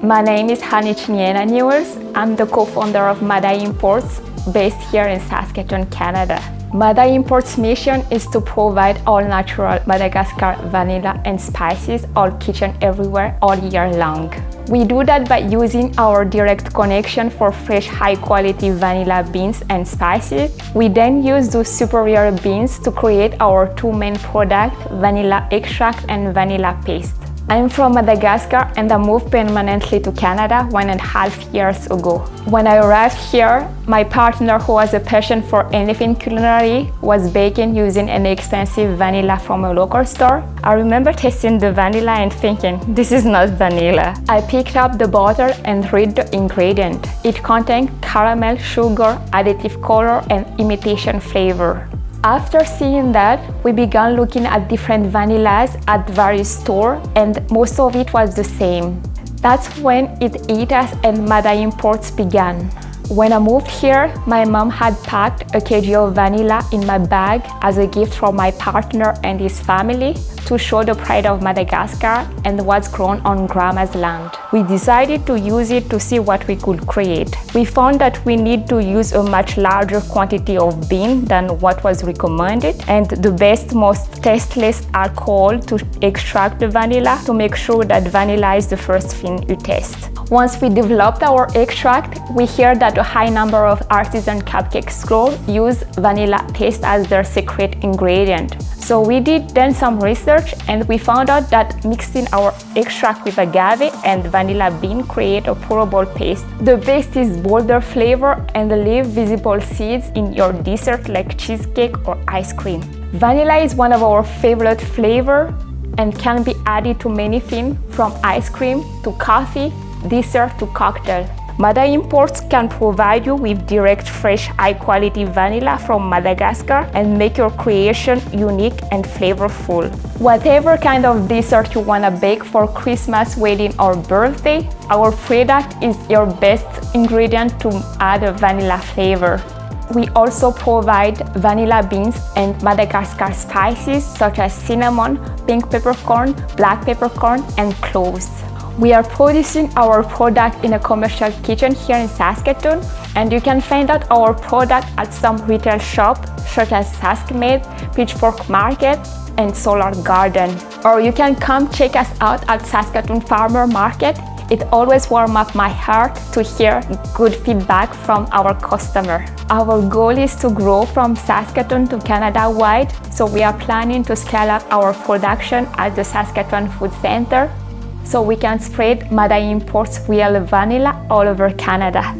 My name is Hanitriniaina. I'm the co-founder of Mada Imports, based here in Saskatchewan, Canada. Mada Imports' mission is to provide all-natural Madagascar vanilla and spices, all kitchen everywhere, all year long. We do that by using our direct connection for fresh, high-quality vanilla beans and spices. We then use those superior beans to create our two main products, vanilla extract and vanilla paste. I'm from Madagascar and I moved permanently to Canada 1.5 years ago. When I arrived here, my partner, who has a passion for anything culinary, was baking using an expensive vanilla from a local store. I remember tasting the vanilla and thinking, this is not vanilla. I picked up the bottle and read the ingredient. It contained caramel, sugar, additive color, and imitation flavor. After seeing that, we began looking at different vanillas at various stores, and most of it was the same. That's when it hit us and Mada Imports began. When I moved here, my mom had packed a kg of vanilla in my bag as a gift from my partner and his family to show the pride of Madagascar and what's grown on grandma's land. We decided to use it to see what we could create. We found that we need to use a much larger quantity of bean than what was recommended, and the best, most tasteless alcohol to extract the vanilla to make sure that vanilla is the first thing you taste. Once we developed our extract, we heard that a high number of artisan cupcake growers use vanilla paste as their secret ingredient. So we did then some research and we found out that mixing our extract with agave and vanilla bean create a pourable paste. The paste is bolder flavor and leave visible seeds in your dessert like cheesecake or ice cream. Vanilla is one of our favorite flavors and can be added to many things from ice cream to coffee, dessert to cocktail. Mada Imports can provide you with direct, fresh, high-quality vanilla from Madagascar and make your creation unique and flavorful. Whatever kind of dessert you want to bake for Christmas, wedding, or birthday, our product is your best ingredient to add a vanilla flavor. We also provide vanilla beans and Madagascar spices such as cinnamon, pink peppercorn, black peppercorn, and cloves. We are producing our product in a commercial kitchen here in Saskatoon, and you can find out our product at some retail shops such as Saskmed, Pitchfork Market, and Solar Garden. Or you can come check us out at Saskatoon Farmer Market. It always warms up my heart to hear good feedback from our customer. Our goal is to grow from Saskatoon to Canada-wide, so we are planning to scale up our production at the Saskatchewan Food Center so we can spread Mada Imports real vanilla all over Canada.